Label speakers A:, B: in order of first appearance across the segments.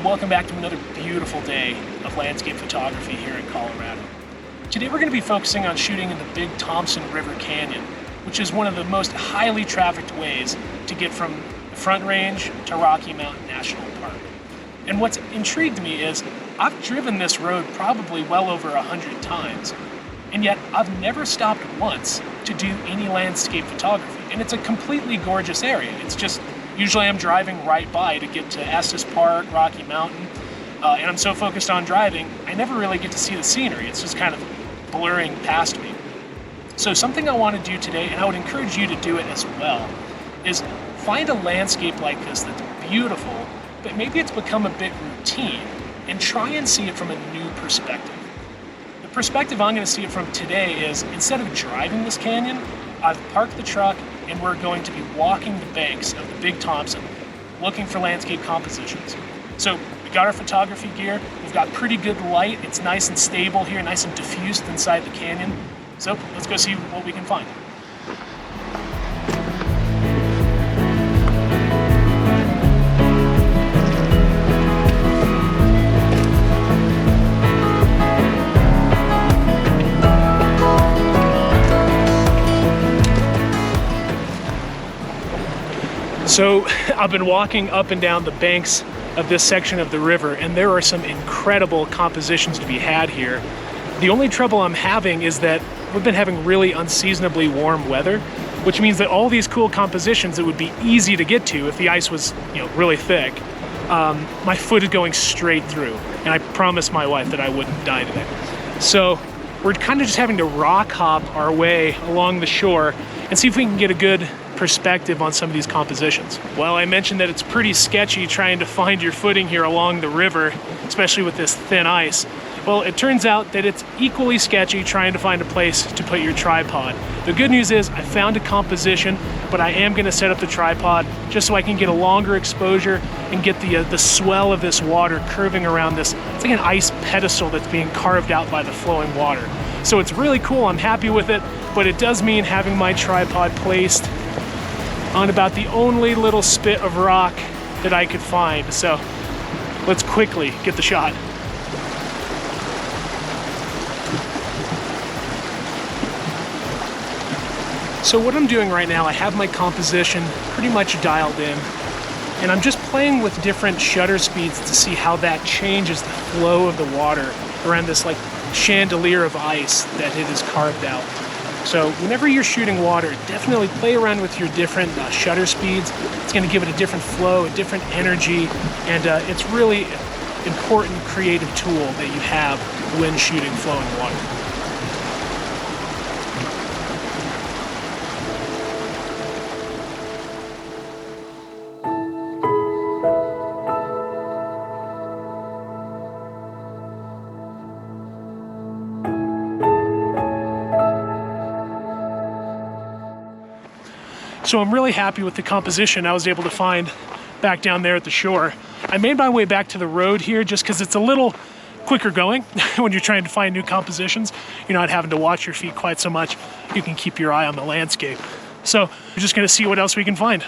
A: and welcome back to another beautiful day of landscape photography here in Colorado. Today we're going to be focusing on shooting in the Big Thompson River Canyon, which is one of the most highly trafficked ways to get from the Front Range to Rocky Mountain National Park. And what's intrigued me is I've driven this road probably well over 100 times, and yet I've never stopped once to do any landscape photography. And it's a completely gorgeous area. It's just, usually I'm driving right by to get to Estes Park, Rocky Mountain, and I'm so focused on driving, I never really get to see the scenery. It's just kind of blurring past me. So something I want to do today, and I would encourage you to do it as well, is find a landscape like this that's beautiful, but maybe it's become a bit routine, and try and see it from a new perspective. The perspective I'm going to see it from today is, instead of driving this canyon, I've parked the truck and we're going to be walking the banks of the Big Thompson, looking for landscape compositions. So we got our photography gear, we've got pretty good light, it's nice and stable here, nice and diffused inside the canyon. So let's go see what we can find. So I've been walking up and down the banks of this section of the river, and there are some incredible compositions to be had here. The only trouble I'm having is that we've been having really unseasonably warm weather, which means that all these cool compositions that would be easy to get to if the ice was, really thick, my foot is going straight through, and I promised my wife that I wouldn't die today. So we're kind of just having to rock hop our way along the shore and see if we can get a good perspective on some of these compositions. Well, I mentioned that it's pretty sketchy trying to find your footing here along the river, especially with this thin ice. Well, it turns out that it's equally sketchy trying to find a place to put your tripod. The good news is I found a composition, but I am going to set up the tripod just so I can get a longer exposure and get the swell of this water curving around this. It's like an ice pedestal that's being carved out by the flowing water. So it's really cool, I'm happy with it, but it does mean having my tripod placed on about the only little spit of rock that I could find. So let's quickly get the shot. So what I'm doing right now, I have my composition pretty much dialed in, and I'm just playing with different shutter speeds to see how that changes the flow of the water around this like chandelier of ice that it is carved out. So whenever you're shooting water, definitely play around with your different shutter speeds. It's going to give it a different flow, a different energy, and it's really an important creative tool that you have when shooting flowing water. So I'm really happy with the composition I was able to find back down there at the shore. I made my way back to the road here just because it's a little quicker going when you're trying to find new compositions. You're not having to watch your feet quite so much. You can keep your eye on the landscape. So we're just going to see what else we can find.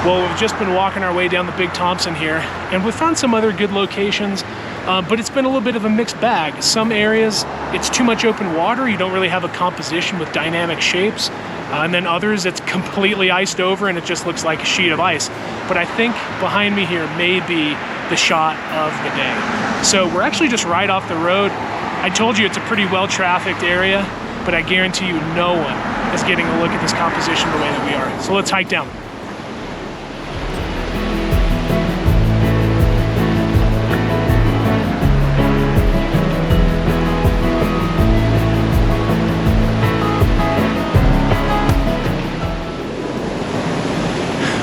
A: Well, we've just been walking our way down the Big Thompson here, and we've found some other good locations, but it's been a little bit of a mixed bag. Some areas, it's too much open water, you don't really have a composition with dynamic shapes, and then others, it's completely iced over and it just looks like a sheet of ice. But I think behind me here may be the shot of the day. So we're actually just right off the road. I told you it's a pretty well-trafficked area, but I guarantee you no one is getting a look at this composition the way that we are. So let's hike down.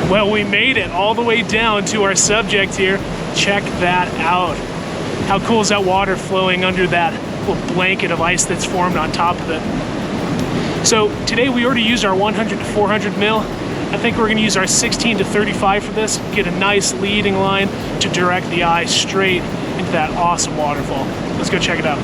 A: Well, we made it all the way down to our subject here. Check that out. How cool is that water flowing under that little blanket of ice that's formed on top of it? So today we already used our 100 to 400 mil. I think we're gonna use our 16 to 35 for this, get a nice leading line to direct the eye straight into that awesome waterfall. Let's go check it out.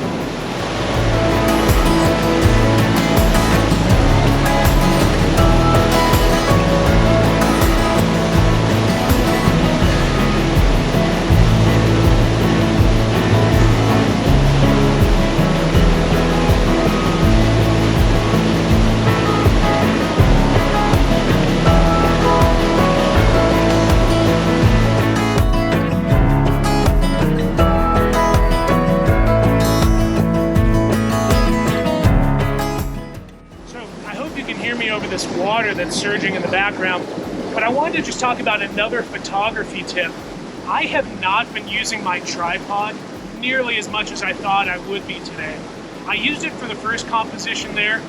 A: This water that's surging in the background, but I wanted to just talk about another photography tip. I have not been using my tripod nearly as much as I thought I would be today. I used it for the first composition there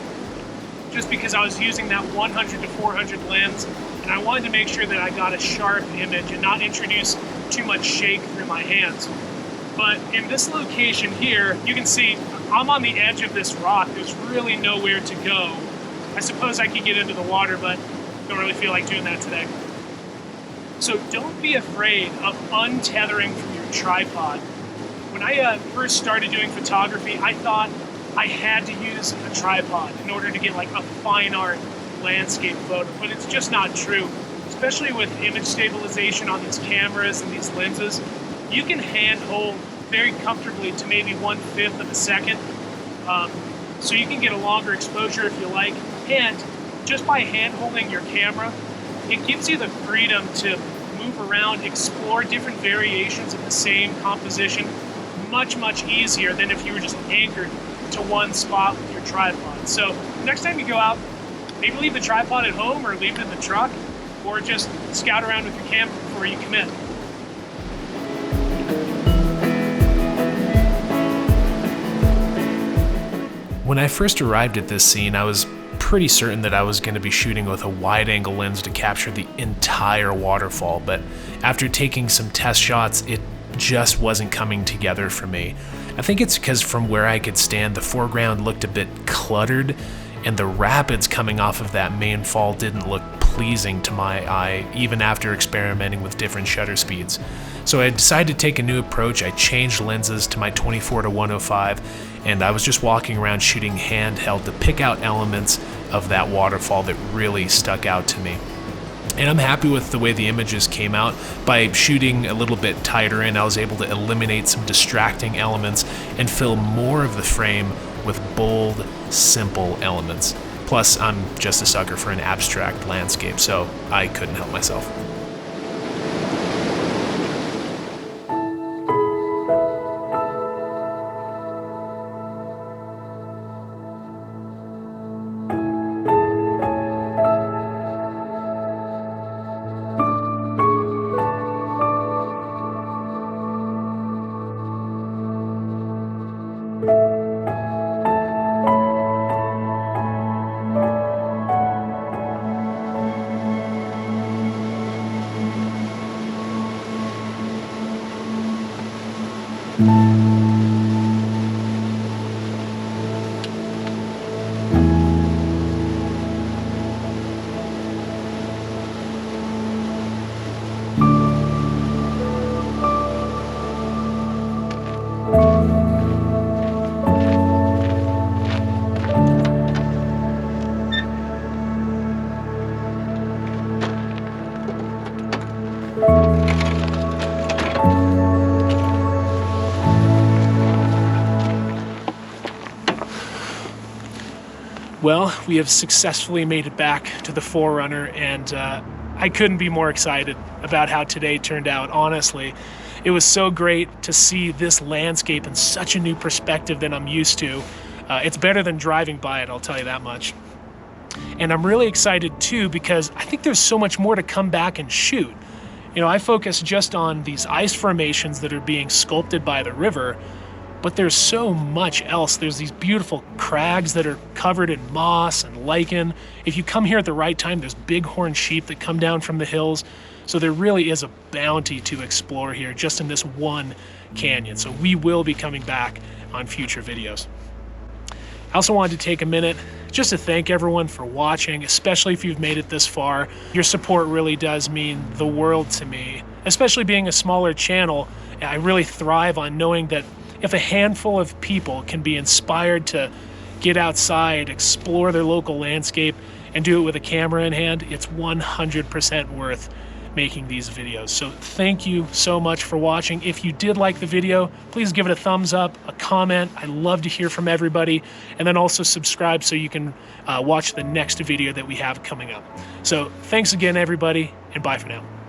A: just because I was using that 100 to 400 lens, and I wanted to make sure that I got a sharp image and not introduce too much shake through my hands. But in this location here, you can see I'm on the edge of this rock. There's really nowhere to go. I suppose I could get into the water, but don't really feel like doing that today. So don't be afraid of untethering from your tripod. When I first started doing photography, I thought I had to use a tripod in order to get like a fine art landscape photo, but it's just not true. Especially with image stabilization on these cameras and these lenses, you can hand hold very comfortably to maybe 1/5 of a second. So you can get a longer exposure if you like. And just by hand holding your camera, it gives you the freedom to move around, explore different variations of the same composition much, much easier than if you were just anchored to one spot with your tripod. So next time you go out, maybe leave the tripod at home or leave it in the truck, or just scout around with your camera before you commit. When I first arrived at this scene, I was pretty certain that I was going to be shooting with a wide-angle lens to capture the entire waterfall, but after taking some test shots, it just wasn't coming together for me. I think it's because from where I could stand, the foreground looked a bit cluttered, and the rapids coming off of that main fall didn't look pleasing to my eye, even after experimenting with different shutter speeds. So I decided to take a new approach. I changed lenses to my 24 to 105, and I was just walking around shooting handheld to pick out elements of that waterfall that really stuck out to me. And I'm happy with the way the images came out. By shooting a little bit tighter in, I was able to eliminate some distracting elements and fill more of the frame with bold, simple elements. Plus, I'm just a sucker for an abstract landscape, so I couldn't help myself. Well, we have successfully made it back to the Forerunner, and I couldn't be more excited about how today turned out, honestly. It was so great to see this landscape in such a new perspective than I'm used to. It's better than driving by it, I'll tell you that much. And I'm really excited too because I think there's so much more to come back and shoot. You know, I focus just on these ice formations that are being sculpted by the river, but there's so much else. There's these beautiful crags that are covered in moss and lichen. If you come here at the right time, there's bighorn sheep that come down from the hills. So there really is a bounty to explore here just in this one canyon. So we will be coming back on future videos. I also wanted to take a minute just to thank everyone for watching, especially if you've made it this far. Your support really does mean the world to me, especially being a smaller channel. I really thrive on knowing that if a handful of people can be inspired to get outside, explore their local landscape, and do it with a camera in hand, it's 100% worth making these videos. So thank you so much for watching. If you did like the video, please give it a thumbs up, a comment. I love to hear from everybody. And then also subscribe so you can watch the next video that we have coming up. So thanks again, everybody, and bye for now.